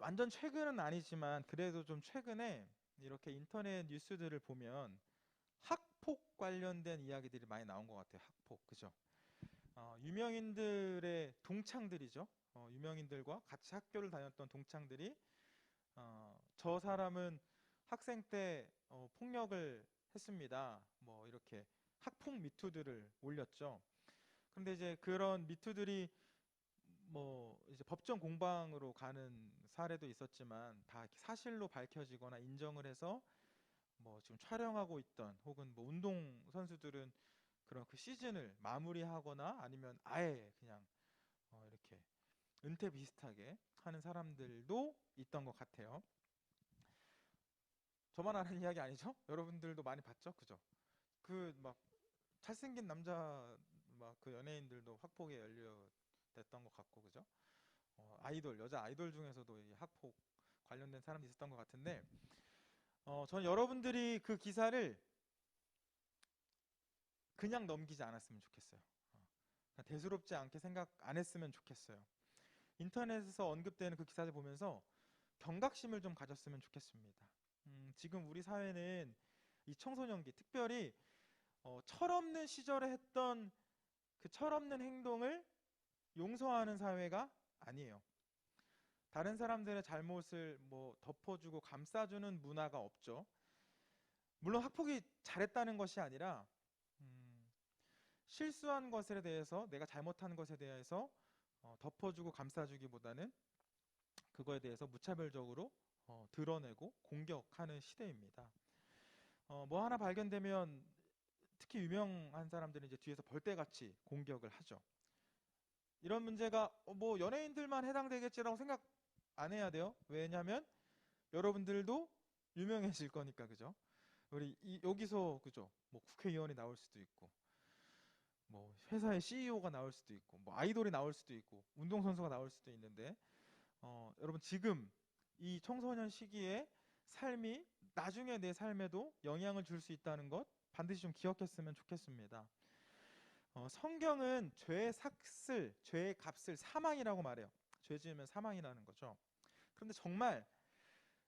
완전 최근은 아니지만 그래도 좀 최근에 이렇게 인터넷 뉴스들을 보면 학폭 관련된 이야기들이 많이 나온 것 같아요. 학폭, 그죠? 유명인들의 동창들이죠. 유명인들과 같이 학교를 다녔던 동창들이 저 사람은 학생 때 폭력을 했습니다. 뭐 이렇게 학폭 미투들을 올렸죠. 그런데 이제 그런 미투들이 뭐 이제 법정 공방으로 가는 사례도 있었지만 다 이렇게 사실로 밝혀지거나 인정을 해서 뭐 지금 촬영하고 있던 혹은 뭐 운동 선수들은 그런 그 시즌을 마무리하거나 아니면 아예 그냥 이렇게 은퇴 비슷하게 하는 사람들도 있던 것 같아요. 저만 아는 이야기 아니죠? 여러분들도 많이 봤죠? 그죠? 그 막 잘생긴 남자 막 그 연예인들도 학폭에 연루됐던 것 같고 그죠? 아이돌 여자 아이돌 중에서도 이 학폭 관련된 사람이 있었던 것 같은데 전 여러분들이 그 기사를 그냥 넘기지 않았으면 좋겠어요. 그냥 대수롭지 않게 생각 안 했으면 좋겠어요. 인터넷에서 언급되는 그 기사를 보면서 경각심을 좀 가졌으면 좋겠습니다. 지금 우리 사회는 이 청소년기, 특별히 철없는 시절에 했던 그 철없는 행동을 용서하는 사회가 아니에요. 다른 사람들의 잘못을 뭐 덮어주고 감싸주는 문화가 없죠. 물론 학폭이 잘했다는 것이 아니라 음, 실수한 것에 대해서 내가 잘못한 것에 대해서 덮어주고 감싸주기보다는 그거에 대해서 무차별적으로 드러내고 공격하는 시대입니다. 뭐 하나 발견되면 특히 유명한 사람들은 이제 뒤에서 벌떼같이 공격을 하죠. 이런 문제가 뭐 연예인들만 해당되겠지라고 생각 안 해야 돼요. 왜냐하면 여러분들도 유명해질 거니까 그죠? 우리 여기서 그죠? 뭐 국회의원이 나올 수도 있고, 뭐 회사의 CEO가 나올 수도 있고, 뭐 아이돌이 나올 수도 있고, 운동선수가 나올 수도 있는데, 여러분 지금 이 청소년 시기에 삶이 나중에 내 삶에도 영향을 줄 수 있다는 것 반드시 좀 기억했으면 좋겠습니다. 성경은 죄의 삭슬, 죄의 값을 사망이라고 말해요. 죄 지으면 사망이라는 거죠. 그런데 정말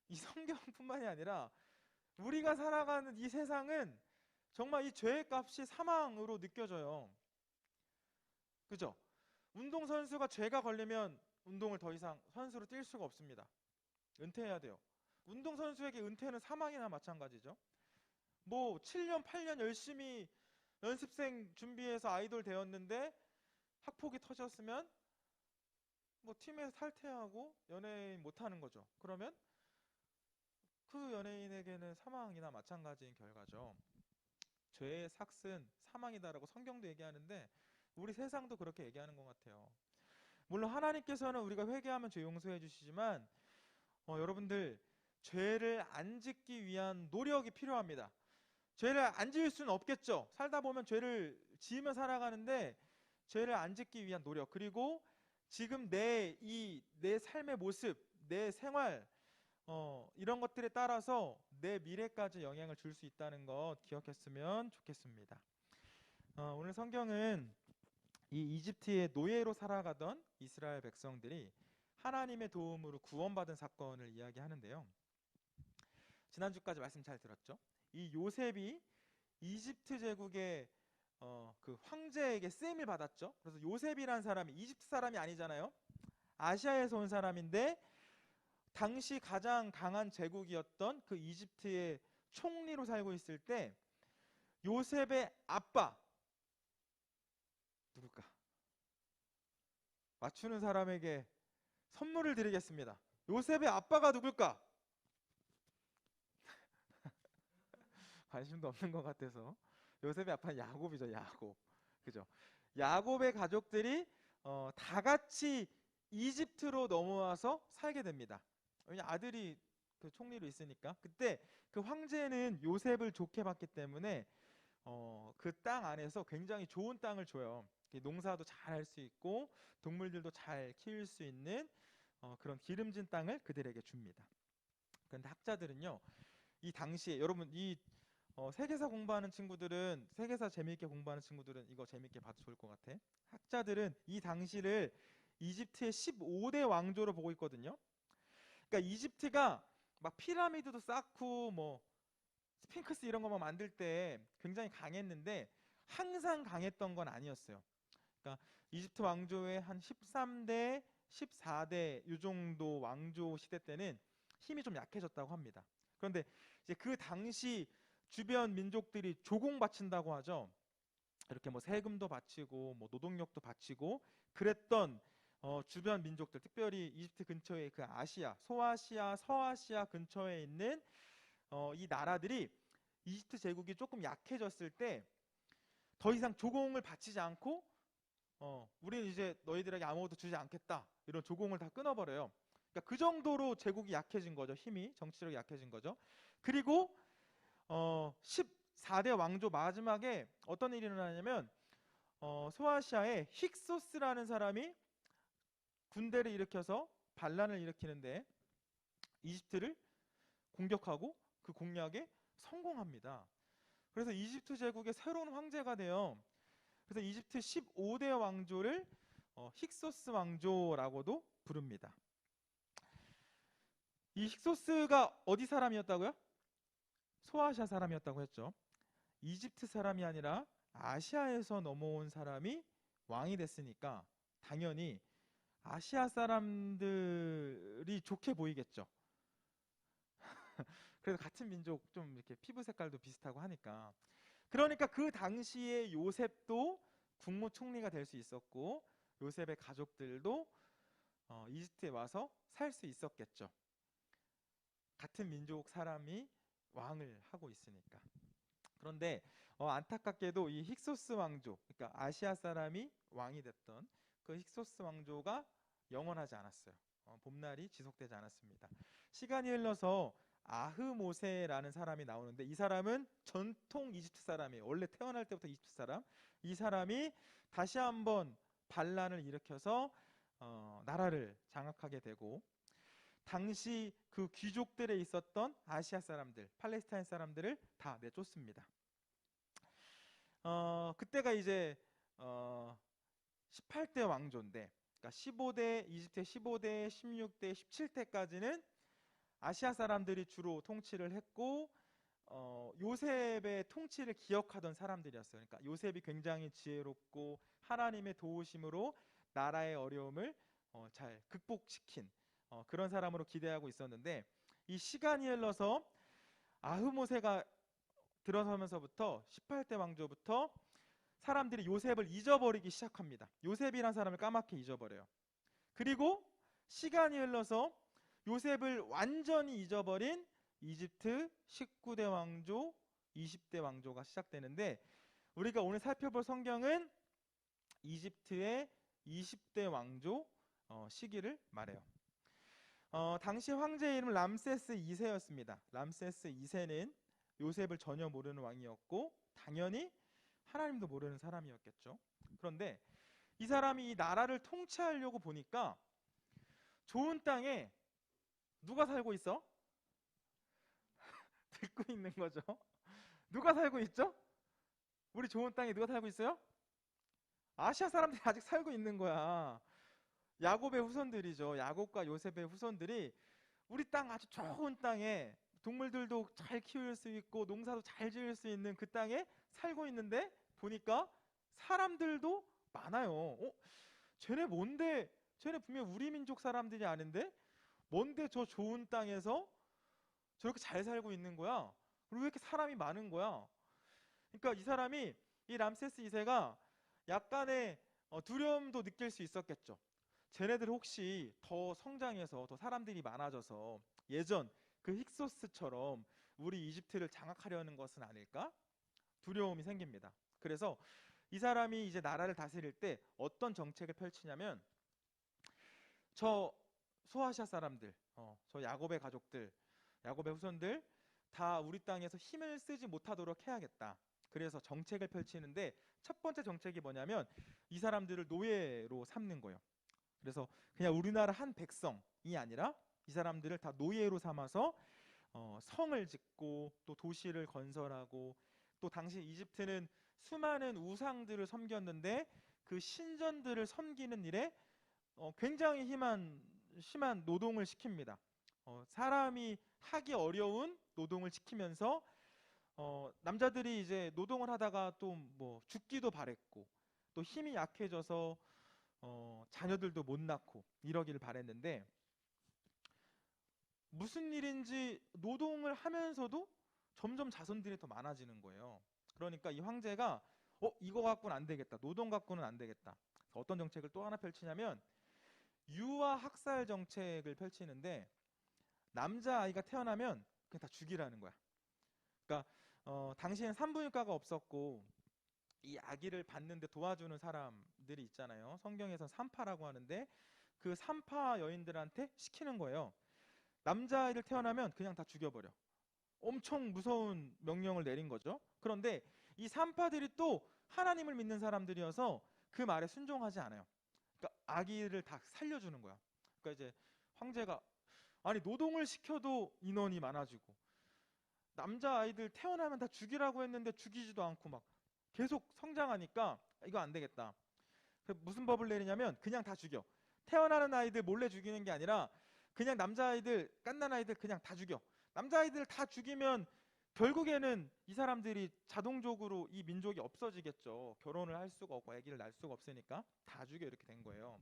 이 성경뿐만이 아니라 우리가 살아가는 이 세상은 정말 이 죄의 값이 사망으로 느껴져요. 그죠? 운동선수가 죄가 걸리면 운동을 더 이상 선수로 뛸 수가 없습니다. 은퇴해야 돼요. 운동선수에게 은퇴는 사망이나 마찬가지죠. 뭐 7년, 8년 열심히 연습생 준비해서 아이돌 되었는데 학폭이 터졌으면 뭐 팀에서 탈퇴하고 연예인 못하는 거죠. 그러면 그 연예인에게는 사망이나 마찬가지인 결과죠. 죄의 삭은 사망이다라고 성경도 얘기하는데 우리 세상도 그렇게 얘기하는 것 같아요. 물론 하나님께서는 우리가 회개하면 죄 용서해 주시지만 여러분들 죄를 안 짓기 위한 노력이 필요합니다. 죄를 안 지을 수는 없겠죠. 살다 보면 죄를 지으며 살아가는데 죄를 안 짓기 위한 노력 그리고 지금 내 삶의 모습, 내 생활 이런 것들에 따라서 내 미래까지 영향을 줄 수 있다는 것 기억했으면 좋겠습니다. 오늘 성경은 이 이집트의 노예로 살아가던 이스라엘 백성들이 하나님의 도움으로 구원받은 사건을 이야기하는데요. 지난주까지 말씀 잘 들었죠? 이 요셉이 이집트 제국의 그 황제에게 쓰임을 받았죠. 그래서 요셉이란 사람이 이집트 사람이 아니잖아요. 아시아에서 온 사람인데 당시 가장 강한 제국이었던 그 이집트의 총리로 살고 있을 때 요셉의 아빠 누굴까? 맞추는 사람에게 선물을 드리겠습니다. 요셉의 아빠가 누굴까? 관심도 없는 것 같아서 요셉의 아빠는 야곱이죠. 야곱. 그죠? 야곱의 가족들이 다 같이 이집트로 넘어와서 살게 됩니다. 왜냐 아들이 그 총리로 있으니까 그때 그 황제는 요셉을 좋게 봤기 때문에 그 땅 안에서 굉장히 좋은 땅을 줘요. 농사도 잘 할 수 있고 동물들도 잘 키울 수 있는 그런 기름진 땅을 그들에게 줍니다. 그런데 학자들은요, 이 당시에 여러분 이 세계사 공부하는 친구들은 세계사 재미있게 공부하는 친구들은 이거 재미있게 봐도 좋을 것 같아. 학자들은 이 당시를 이집트의 15대 왕조로 보고 있거든요. 그러니까 이집트가 막 피라미드도 쌓고 뭐 스핑크스 이런 거만 만들 때 굉장히 강했는데 항상 강했던 건 아니었어요. 그러니까 이집트 왕조의 한 13대, 14대 이 정도 왕조 시대 때는 힘이 좀 약해졌다고 합니다. 그런데 이제 그 당시 주변 민족들이 조공 바친다고 하죠. 이렇게 뭐 세금도 바치고 뭐 노동력도 바치고 그랬던 주변 민족들, 특별히 이집트 근처에 그 아시아, 소아시아, 서아시아 근처에 있는 이 나라들이 이집트 제국이 조금 약해졌을 때 더 이상 조공을 바치지 않고 우리는 이제 너희들에게 아무것도 주지 않겠다, 이런 조공을 다 끊어버려요. 그러니까 그 정도로 제국이 약해진 거죠. 힘이, 정치력이 약해진 거죠. 그리고 14대 왕조 마지막에 어떤 일이 일어나냐면 소아시아에 힉소스라는 사람이 군대를 일으켜서 반란을 일으키는데 이집트를 공격하고 그 공략에 성공합니다. 그래서 이집트 제국의 새로운 황제가 돼요. 그래서 이집트 15대 왕조를 힉소스 왕조라고도 부릅니다. 이 힉소스가 어디 사람이었다고요? 소아시아 사람이었다고 했죠. 이집트 사람이 아니라 아시아에서 넘어온 사람이 왕이 됐으니까 당연히 아시아 사람들이 좋게 보이겠죠. 그래서 같은 민족, 좀 이렇게 피부 색깔도 비슷하고 하니까. 그러니까 그 당시에 요셉도 국무총리가 될 수 있었고 요셉의 가족들도 이집트에 와서 살 수 있었겠죠. 같은 민족 사람이 왕을 하고 있으니까. 그런데 안타깝게도 이 힉소스 왕조, 그러니까 아시아 사람이 왕이 됐던 그 힉소스 왕조가 영원하지 않았어요. 봄날이 지속되지 않았습니다. 시간이 흘러서 아흐모세라는 사람이 나오는데 이 사람은 전통 이집트 사람이에요. 원래 태어날 때부터 이집트 사람. 이 사람이 다시 한번 반란을 일으켜서 나라를 장악하게 되고 당시 그 귀족들에 있었던 아시아 사람들, 팔레스타인 사람들을 다 내쫓습니다. 그때가 이제 18대 왕조인데, 그러니까 15대, 이집트의 15대, 16대, 17대까지는 아시아 사람들이 주로 통치를 했고 요셉의 통치를 기억하던 사람들이었어요. 그러니까 요셉이 굉장히 지혜롭고 하나님의 도우심으로 나라의 어려움을 잘 극복시킨 그런 사람으로 기대하고 있었는데 이 시간이 흘러서 아흐모세가 들어서면서부터 18대 왕조부터 사람들이 요셉을 잊어버리기 시작합니다. 요셉이란 사람을 까맣게 잊어버려요. 그리고 시간이 흘러서 요셉을 완전히 잊어버린 이집트 19대 왕조, 20대 왕조가 시작되는데 우리가 오늘 살펴볼 성경은 이집트의 20대 왕조 시기를 말해요. 당시 황제의 이름은 람세스 2세였습니다. 람세스 2세는 요셉을 전혀 모르는 왕이었고 당연히 하나님도 모르는 사람이었겠죠. 그런데 이 사람이 이 나라를 통치하려고 보니까 좋은 땅에 누가 살고 있어? 듣고 있는 거죠. 누가 살고 있죠? 우리 좋은 땅에 누가 살고 있어요? 아시아 사람들이 아직 살고 있는 거야. 야곱의 후손들이죠. 야곱과 요셉의 후손들이 우리 땅, 아주 좋은 땅에 동물들도 잘 키울 수 있고 농사도 잘 지을 수 있는 그 땅에 살고 있는데 보니까 사람들도 많아요. 쟤네 뭔데? 쟤네 분명 우리 민족 사람들이 아닌데 뭔데 저 좋은 땅에서 저렇게 잘 살고 있는 거야? 그리고 왜 이렇게 사람이 많은 거야? 그러니까 이 사람이, 이 람세스 2세가 약간의 두려움도 느낄 수 있었겠죠. 쟤네들 혹시 더 성장해서 더 사람들이 많아져서 예전 그 힉소스처럼 우리 이집트를 장악하려는 것은 아닐까? 두려움이 생깁니다. 그래서 이 사람이 이제 나라를 다스릴 때 어떤 정책을 펼치냐면 저 소아시아 사람들, 저 야곱의 가족들, 야곱의 후손들 다 우리 땅에서 힘을 쓰지 못하도록 해야겠다. 그래서 정책을 펼치는데 첫 번째 정책이 뭐냐면 이 사람들을 노예로 삼는 거예요. 그래서 그냥 우리나라 한 백성이 아니라 이 사람들을 다 노예로 삼아서 성을 짓고 또 도시를 건설하고 또 당시 이집트는 수많은 우상들을 섬겼는데 그 신전들을 섬기는 일에 굉장히 심한 노동을 시킵니다. 사람이 하기 어려운 노동을 시키면서 남자들이 이제 노동을 하다가 또 뭐 죽기도 바랬고 또 힘이 약해져서 자녀들도 못 낳고 이러기를 바랬는데 무슨 일인지 노동을 하면서도 점점 자손들이 더 많아지는 거예요. 그러니까 이 황제가 이거 갖고는 안 되겠다. 노동 갖고는 안 되겠다. 어떤 정책을 또 하나 펼치냐면 유아 학살 정책을 펼치는데 남자아이가 태어나면 그냥 다 죽이라는 거야. 그러니까 당시엔 산부인과가 없었고 이 아기를 받는데 도와주는 사람들이 있잖아요. 성경에서 산파라고 하는데 그 산파 여인들한테 시키는 거예요. 남자아이를 태어나면 그냥 다 죽여버려. 엄청 무서운 명령을 내린 거죠. 그런데 이 산파들이 또 하나님을 믿는 사람들이어서 그 말에 순종하지 않아요. 그러니까 아기를 다 살려주는 거야. 그러니까 이제 황제가 아니 노동을 시켜도 인원이 많아지고 남자아이들 태어나면 다 죽이라고 했는데 죽이지도 않고 막 계속 성장하니까 이거 안 되겠다. 무슨 법을 내리냐면 그냥 다 죽여. 태어나는 아이들 몰래 죽이는 게 아니라 그냥 남자아이들, 갓난아이들 그냥 다 죽여. 남자아이들 다 죽이면 결국에는 이 사람들이 자동적으로 이 민족이 없어지겠죠. 결혼을 할 수가 없고 아기를 낳을 수가 없으니까 다 죽여 이렇게 된 거예요.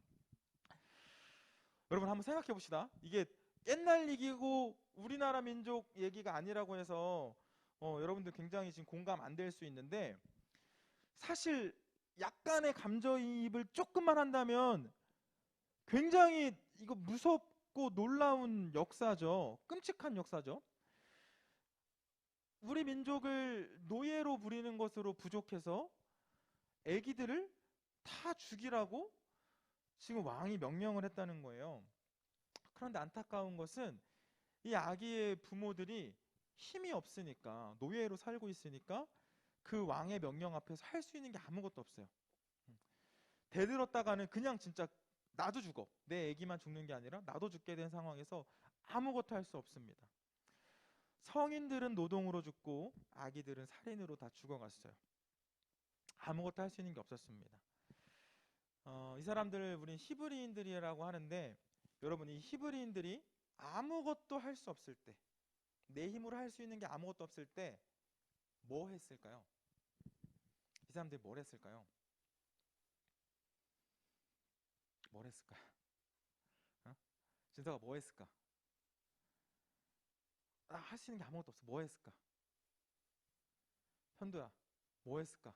여러분 한번 생각해 봅시다. 이게 옛날 얘기고 우리나라 민족 얘기가 아니라고 해서 여러분들 굉장히 지금 공감 안 될 수 있는데 사실 약간의 감정이입을 조금만 한다면 굉장히 이거 무섭고 놀라운 역사죠. 끔찍한 역사죠. 우리 민족을 노예로 부리는 것으로 부족해서 애기들을 다 죽이라고 지금 왕이 명령을 했다는 거예요. 그런데 안타까운 것은 이 아기의 부모들이 힘이 없으니까 노예로 살고 있으니까 그 왕의 명령 앞에서 할 수 있는 게 아무것도 없어요. 대들었다가는 그냥 진짜 나도 죽어. 내 애기만 죽는 게 아니라 나도 죽게 된 상황에서 아무것도 할 수 없습니다. 성인들은 노동으로 죽고 아기들은 살인으로 다 죽어갔어요. 아무것도 할 수 있는 게 없었습니다. 이 사람들을 우린 히브리인들이라고 하는데 여러분 이 히브리인들이 아무것도 할 수 없을 때 내 힘으로 할 수 있는 게 아무것도 없을 때 뭐 했을까요? 이 사람들이 뭘 했을까요? 뭘 했을까? 진서가 뭐 했을까? 할 수 있는 게 아무것도 없어. 뭐 했을까? 현도야, 뭐 했을까?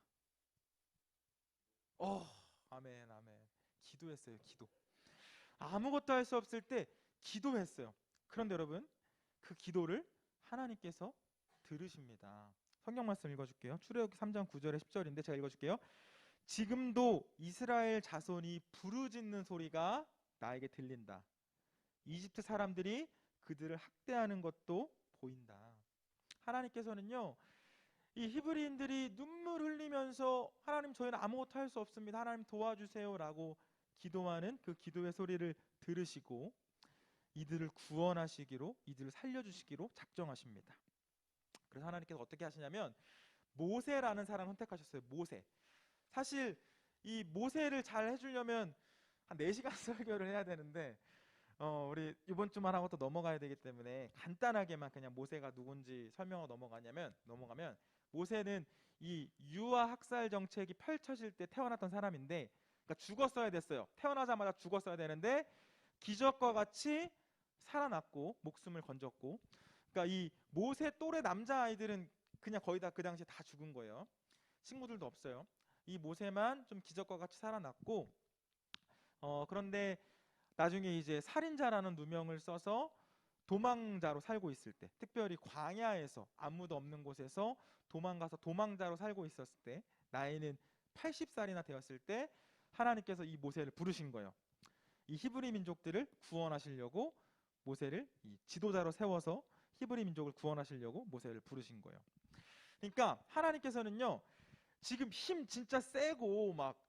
아멘, 아멘. 기도했어요, 기도. 아무것도 할 수 없을 때 기도했어요. 그런데 여러분, 그 기도를 하나님께서 들으십니다. 성경 말씀 읽어줄게요. 출애굽기 3장 9절에 10절인데 제가 읽어줄게요. 지금도 이스라엘 자손이 부르짖는 소리가 나에게 들린다. 이집트 사람들이 그들을 학대하는 것도 보인다. 하나님께서는요, 이 히브리인들이 눈물 흘리면서 하나님 저희는 아무것도 할 수 없습니다. 하나님 도와주세요라고 기도하는 그 기도의 소리를 들으시고 이들을 구원하시기로 이들을 살려주시기로 작정하십니다. 그래서 하나님께서 어떻게 하시냐면 모세라는 사람을 선택하셨어요. 모세. 사실 이 모세를 잘 해주려면 한 4시간 설교를 해야 되는데 우리 이번 주만 하고 또 넘어가야 되기 때문에 간단하게만 그냥 모세가 누군지 설명하고 넘어가면 모세는 이 유아 학살 정책이 펼쳐질 때 태어났던 사람인데 그러니까 죽었어야 됐어요. 태어나자마자 죽었어야 되는데 기적과 같이 살아났고 목숨을 건졌고 그러니까 이 모세 또래 남자아이들은 그냥 거의 다 그 당시에 다 죽은 거예요. 친구들도 없어요. 이 모세만 좀 기적과 같이 살아났고 그런데 나중에 이제 살인자라는 누명을 써서 도망자로 살고 있을 때 특별히 광야에서 아무도 없는 곳에서 도망가서 도망자로 살고 있었을 때 나이는 80살이나 되었을 때 하나님께서 이 모세를 부르신 거예요. 이 히브리 민족들을 구원하시려고 모세를 이 지도자로 세워서 히브리 민족을 구원하시려고 모세를 부르신 거예요. 그러니까 하나님께서는요 지금 힘 진짜 세고 막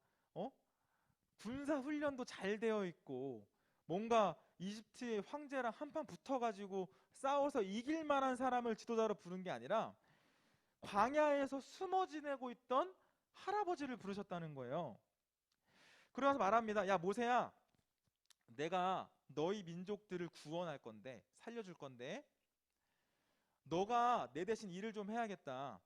군사 훈련도 잘 되어 있고 뭔가 이집트의 황제랑 한판 붙어가지고 싸워서 이길 만한 사람을 지도자로 부른 게 아니라 광야에서 숨어 지내고 있던 할아버지를 부르셨다는 거예요. 그러면서 말합니다. 야 모세야 내가 너희 민족들을 구원할 건데, 살려줄 건데, 너가 내 대신 일을 좀 해야겠다.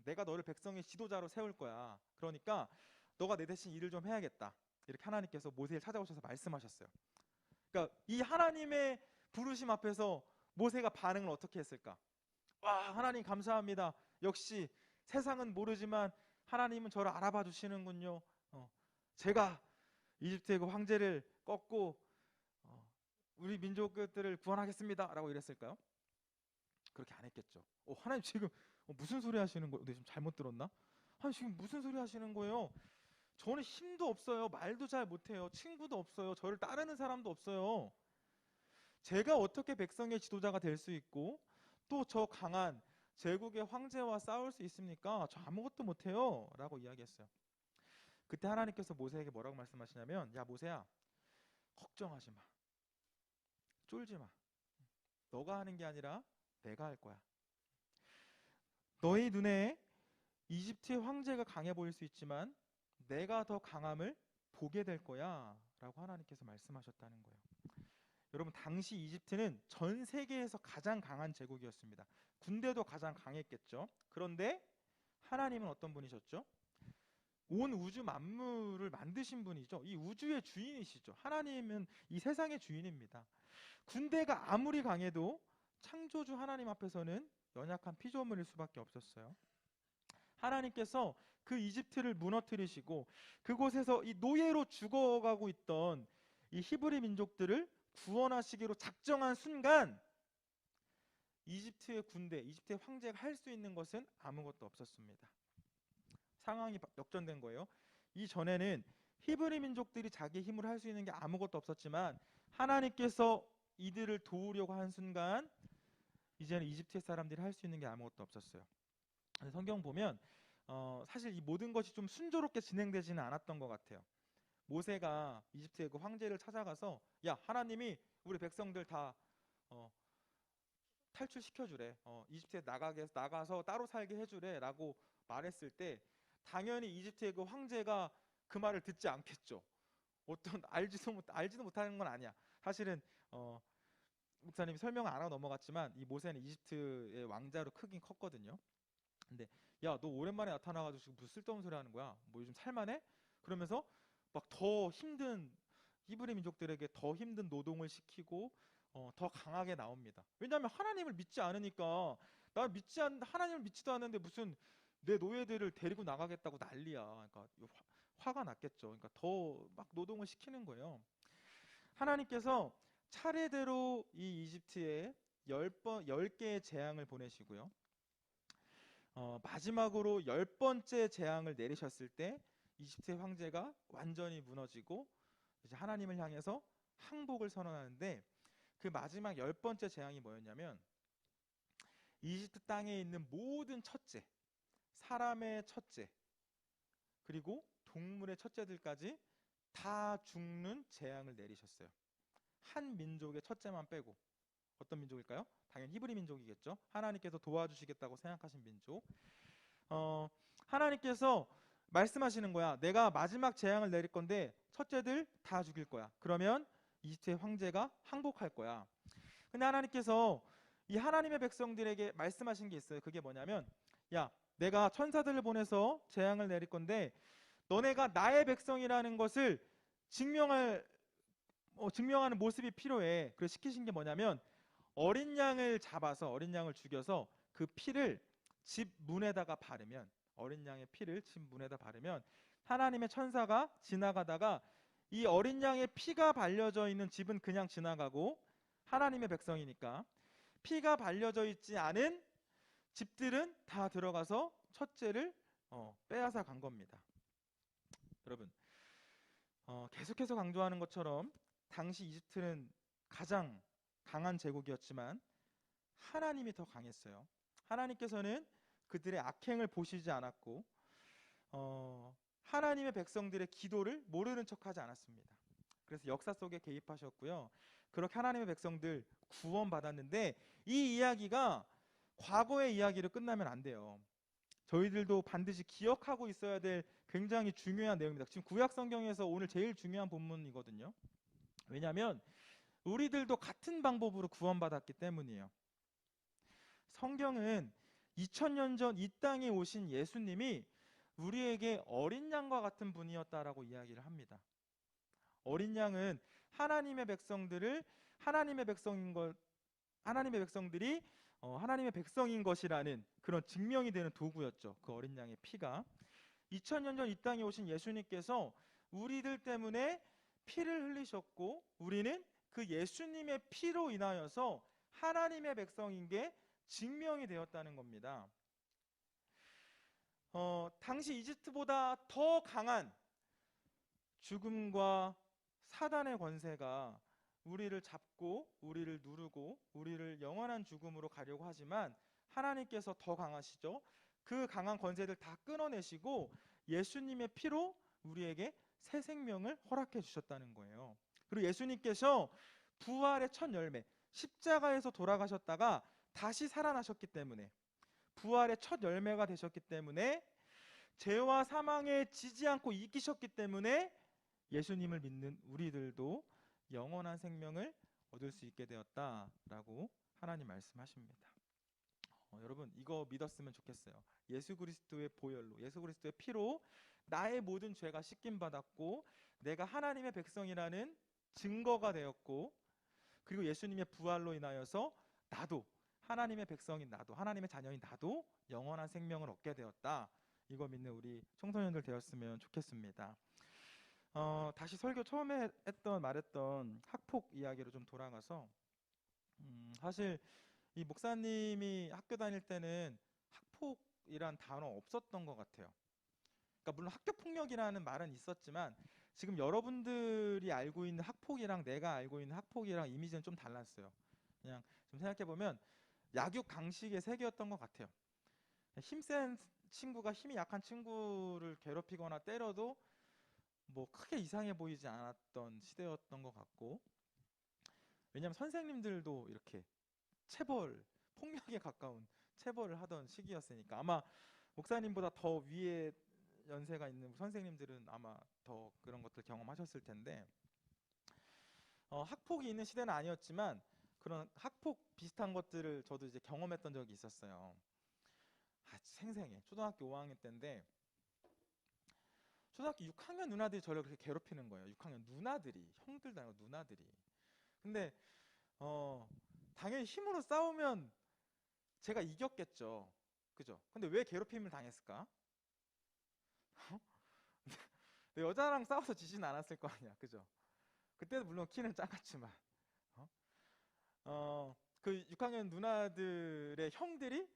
내가 너를 백성의 지도자로 세울 거야. 그러니까 너가 내 대신 일을 좀 해야겠다. 이렇게 하나님께서 모세를 찾아오셔서 말씀하셨어요. 그러니까 이 하나님의 부르심 앞에서 모세가 반응을 어떻게 했을까? 와, 하나님 감사합니다. 역시 세상은 모르지만 하나님은 저를 알아봐 주시는군요. 제가 이집트의 그 황제를 꺾고 우리 민족들을 구원하겠습니다. 라고 이랬을까요? 그렇게 안 했겠죠. 하나님 지금 무슨 소리 하시는 거예요? 네, 좀 잘못 들었나? 하나님 지금 무슨 소리 하시는 거예요? 저는 힘도 없어요. 말도 잘 못해요. 친구도 없어요. 저를 따르는 사람도 없어요. 제가 어떻게 백성의 지도자가 될 수 있고 또 저 강한 제국의 황제와 싸울 수 있습니까? 저 아무것도 못해요. 라고 이야기했어요. 그때 하나님께서 모세에게 뭐라고 말씀하시냐면, 야 모세야, 걱정하지 마. 쫄지 마. 너가 하는 게 아니라 내가 할 거야. 너희 눈에 이집트의 황제가 강해 보일 수 있지만 내가 더 강함을 보게 될 거야. 라고 하나님께서 말씀하셨다는 거예요. 여러분, 당시 이집트는 전 세계에서 가장 강한 제국이었습니다. 군대도 가장 강했겠죠. 그런데 하나님은 어떤 분이셨죠? 온 우주 만물을 만드신 분이죠. 이 우주의 주인이시죠. 하나님은 이 세상의 주인입니다. 군대가 아무리 강해도 창조주 하나님 앞에서는 연약한 피조물일 수밖에 없었어요. 하나님께서 그 이집트를 무너뜨리시고 그곳에서 이 노예로 죽어가고 있던 이 히브리 민족들을 구원하시기로 작정한 순간 이집트의 군대, 이집트의 황제가 할 수 있는 것은 아무것도 없었습니다. 상황이 역전된 거예요. 이전에는 히브리 민족들이 자기 힘으로 할 수 있는 게 아무것도 없었지만 하나님께서 이들을 도우려고 한 순간 이제는 이집트의 사람들이 할 수 있는 게 아무것도 없었어요. 성경 보면 사실 이 모든 것이 좀 순조롭게 진행되지는 않았던 것 같아요. 모세가 이집트의 그 황제를 찾아가서 야 하나님이 우리 백성들 다 탈출시켜주래. 이집트에 나가서 따로 살게 해주래 라고 말했을 때 당연히 이집트의 그 황제가 그 말을 듣지 않겠죠. 어떤 알지도 못하는 건 아니야. 사실은 목사님이 설명을 안 하고 넘어갔지만 이 모세는 이집트의 왕자로 크긴 컸거든요. 근데 야 너 오랜만에 나타나가지고 지금 무슨 쓸데없는 소리 하는 거야? 뭐 요즘 살만해? 그러면서 막 더 힘든 히브리 민족들에게 더 힘든 노동을 시키고 더 강하게 나옵니다. 왜냐하면 하나님을 믿지 않으니까 하나님을 믿지도 않는데 무슨 내 노예들을 데리고 나가겠다고 난리야. 그러니까 화가 났겠죠. 그러니까 더 막 노동을 시키는 거예요. 하나님께서 차례대로 이 이집트에 10개의 재앙을 보내시고요. 마지막으로 10번째 재앙을 내리셨을 때 이집트의 황제가 완전히 무너지고 이제 하나님을 향해서 항복을 선언하는데 그 마지막 10번째 재앙이 뭐였냐면 이집트 땅에 있는 모든 첫째, 사람의 첫째, 그리고 동물의 첫째들까지 다 죽는 재앙을 내리셨어요. 한 민족의 첫째만 빼고. 어떤 민족일까요? 당연히 히브리 민족이겠죠. 하나님께서 도와주시겠다고 생각하신 민족. 하나님께서 말씀하시는 거야. 내가 마지막 재앙을 내릴 건데 첫째들 다 죽일 거야. 그러면 이집트의 황제가 항복할 거야. 근데 하나님께서 이 하나님의 백성들에게 말씀하신 게 있어요. 그게 뭐냐면 야 내가 천사들을 보내서 재앙을 내릴 건데 너네가 나의 백성이라는 것을 증명하는 모습이 필요해. 그래서 시키신 게 뭐냐면 어린 양을 죽여서 그 피를 집 문에다가 바르면 어린 양의 피를 집 문에다 바르면 하나님의 천사가 지나가다가 이 어린 양의 피가 발려져 있는 집은 그냥 지나가고 하나님의 백성이니까 피가 발려져 있지 않은 집들은 다 들어가서 첫째를 빼앗아 간 겁니다. 여러분 계속해서 강조하는 것처럼 당시 이집트는 가장 강한 제국이었지만 하나님이 더 강했어요. 하나님께서는 그들의 악행을 보시지 않았고 하나님의 백성들의 기도를 모르는 척하지 않았습니다. 그래서 역사 속에 개입하셨고요. 그렇게 하나님의 백성들 구원받았는데 이 이야기가 과거의 이야기로 끝나면 안 돼요. 저희들도 반드시 기억하고 있어야 될 굉장히 중요한 내용입니다. 지금 구약 성경에서 오늘 제일 중요한 본문이거든요. 왜냐하면 우리들도 같은 방법으로 구원받았기 때문이에요. 성경은 2000년 전 이 땅에 오신 예수님이 우리에게 어린 양과 같은 분이었다라고 이야기를 합니다. 어린 양은 하나님의 백성들을 하나님의 백성인 것 하나님의 백성들이 하나님의 백성인 것이라는 그런 증명이 되는 도구였죠. 그 어린 양의 피가 2000년 전 이 땅에 오신 예수님께서 우리들 때문에 피를 흘리셨고 우리는 그 예수님의 피로 인하여서 하나님의 백성인 게 증명이 되었다는 겁니다. 당시 이집트보다 더 강한 죽음과 사단의 권세가 우리를 잡고 우리를 누르고 우리를 영원한 죽음으로 가려고 하지만 하나님께서 더 강하시죠. 그 강한 권세들 다 끊어내시고 예수님의 피로 우리에게 새 생명을 허락해 주셨다는 거예요. 그리고 예수님께서 부활의 첫 열매, 십자가에서 돌아가셨다가 다시 살아나셨기 때문에 부활의 첫 열매가 되셨기 때문에 죄와 사망에 지지 않고 이기셨기 때문에 예수님을 믿는 우리들도 영원한 생명을 얻을 수 있게 되었다라고 하나님 말씀하십니다. 여러분 이거 믿었으면 좋겠어요. 예수 그리스도의 보혈로 예수 그리스도의 피로 나의 모든 죄가 씻김 받았고 내가 하나님의 백성이라는 증거가 되었고 그리고 예수님의 부활로 인하여서 나도 하나님의 백성인 나도 하나님의 자녀인 나도 영원한 생명을 얻게 되었다. 이거 믿는 우리 청소년들 되었으면 좋겠습니다. 다시 설교 처음에 말했던 학폭 이야기로 좀 돌아가서 사실 이 목사님이 학교 다닐 때는 학폭이란 단어 없었던 것 같아요. 그러니까 물론 학교폭력이라는 말은 있었지만 지금 여러분들이 알고 있는 학폭이랑 내가 알고 있는 학폭이랑 이미지는 좀 달랐어요. 그냥 좀 생각해보면 약육 강식의 세계였던 것 같아요. 힘센 친구가 힘이 약한 친구를 괴롭히거나 때려도 뭐 크게 이상해 보이지 않았던 시대였던 것 같고 왜냐하면 선생님들도 이렇게 체벌, 폭력에 가까운 체벌을 하던 시기였으니까 아마 목사님보다 더 위에 연세가 있는 선생님들은 아마 더 그런 것들 경험하셨을 텐데 학폭이 있는 시대는 아니었지만 그런 학폭 비슷한 것들을 저도 이제 경험했던 적이 있었어요. 생생해. 초등학교 5학년 때인데 초등학교 6학년 누나들이 저를 그렇게 괴롭히는 거예요. 6학년 누나들이 형들도 아니고 누나들이. 근데 당연히 힘으로 싸우면 제가 이겼겠죠. 그죠? 근데 왜 괴롭힘을 당했을까? 여자랑 싸워서 지진 않았을 거 아니야. 그죠? 그때도 물론 키는 작았지만 그 6학년 누나들의 형들이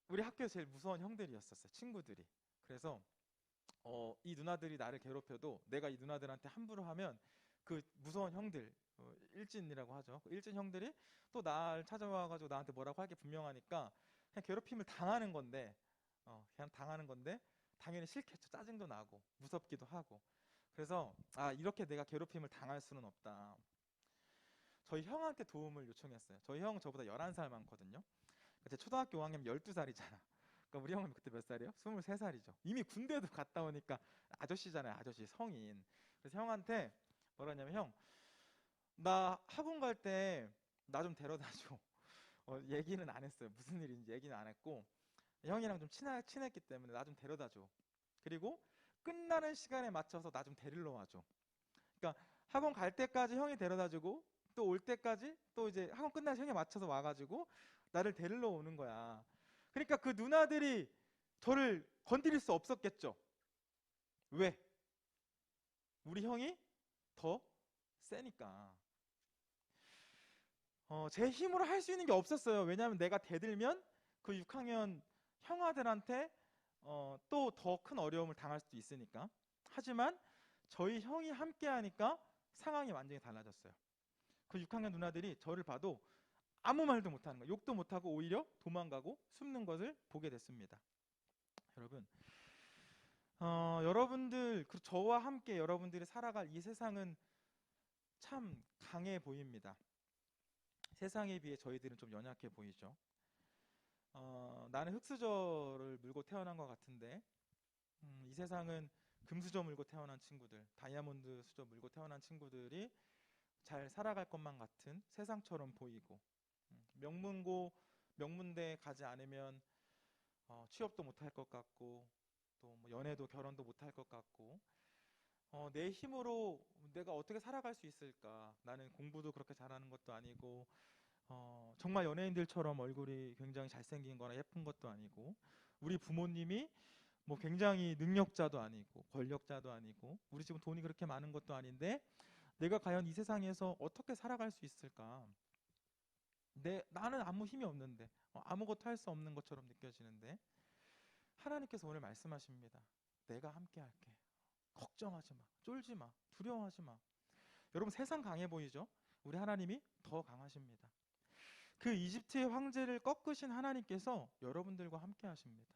우리 학교에서 제일 무서운 형들이었었어요. 친구들이. 그래서 이 누나들이 나를 괴롭혀도 내가 이 누나들한테 함부로 하면 그 무서운 형들 일진이라고 하죠. 그 일진 형들이 또 날 찾아와가지고 나한테 뭐라고 할 게 분명하니까 그냥 괴롭힘을 당하는 건데 그냥 당하는 건데 당연히 싫겠죠. 짜증도 나고 무섭기도 하고 그래서 이렇게 내가 괴롭힘을 당할 수는 없다. 저희 형한테 도움을 요청했어요. 저희 형은 저보다 11살 많거든요. 제 초등학교 5학년 12살이잖아. 그러니까 우리 형은 그때 몇 살이에요? 23살이죠. 이미 군대도 갔다 오니까 아저씨잖아요. 아저씨 성인. 그래서 형한테 뭐라 했냐면 형, 나 학원 갈 때 나 좀 데려다 줘. 얘기는 안 했어요. 무슨 일인지 얘기는 안 했고 형이랑 좀 친했기 때문에 나 좀 데려다 줘. 그리고 끝나는 시간에 맞춰서 나 좀 데리러 와줘. 그러니까 학원 갈 때까지 형이 데려다 주고 또 올 때까지 또 이제 학원 끝나서 형이 맞춰서 와가지고 나를 데리러 오는 거야. 그러니까 그 누나들이 저를 건드릴 수 없었겠죠. 왜? 우리 형이 더 세니까. 제 힘으로 할 수 있는 게 없었어요. 왜냐하면 내가 대들면 그 6학년 형아들한테 또 더 큰 어려움을 당할 수도 있으니까. 하지만 저희 형이 함께 하니까 상황이 완전히 달라졌어요. 그 6학년 누나들이 저를 봐도 아무 말도 못하는 거예요. 욕도 못하고 오히려 도망가고 숨는 것을 보게 됐습니다. 여러분, 여러분들, 저와 함께 여러분들이 살아갈 이 세상은 참 강해 보입니다. 세상에 비해 저희들은 좀 연약해 보이죠. 나는 흑수저를 물고 태어난 것 같은데 이 세상은 금수저 물고 태어난 친구들, 다이아몬드 수저 물고 태어난 친구들이 잘 살아갈 것만 같은 세상처럼 보이고, 명문고 명문대 가지 않으면 취업도 못할 것 같고, 또 뭐 연애도 결혼도 못할 것 같고, 내 힘으로 내가 어떻게 살아갈 수 있을까? 나는 공부도 그렇게 잘하는 것도 아니고, 정말 연예인들처럼 얼굴이 굉장히 잘생긴 거나 예쁜 것도 아니고, 우리 부모님이 뭐 굉장히 능력자도 아니고 권력자도 아니고 우리 집은 돈이 그렇게 많은 것도 아닌데 내가 과연 이 세상에서 어떻게 살아갈 수 있을까? 나는 아무 힘이 없는데, 아무것도 할 수 없는 것처럼 느껴지는데, 하나님께서 오늘 말씀하십니다. 내가 함께 할게. 걱정하지 마. 쫄지 마. 두려워하지 마. 여러분, 세상 강해 보이죠? 우리 하나님이 더 강하십니다. 그 이집트의 황제를 꺾으신 하나님께서 여러분들과 함께 하십니다.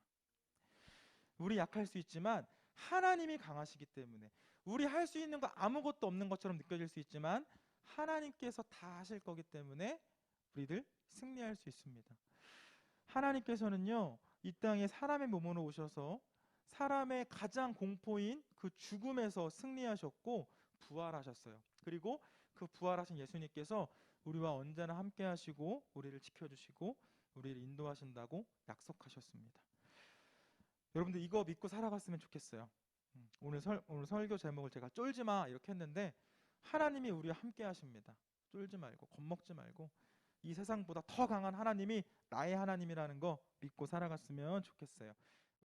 우리 약할 수 있지만 하나님이 강하시기 때문에, 우리 할 수 있는 거 아무것도 없는 것처럼 느껴질 수 있지만 하나님께서 다 하실 거기 때문에 우리들 승리할 수 있습니다. 하나님께서는요, 이 땅에 사람의 몸으로 오셔서 사람의 가장 공포인 그 죽음에서 승리하셨고 부활하셨어요. 그리고 그 부활하신 예수님께서 우리와 언제나 함께 하시고 우리를 지켜주시고 우리를 인도하신다고 약속하셨습니다. 여러분들 이거 믿고 살아갔으면 좋겠어요. 오늘 설교 제목을 제가 쫄지 마 이렇게 했는데, 하나님이 우리와 함께 하십니다. 쫄지 말고 겁먹지 말고 이 세상보다 더 강한 하나님이 나의 하나님이라는 거 믿고 살아갔으면 좋겠어요.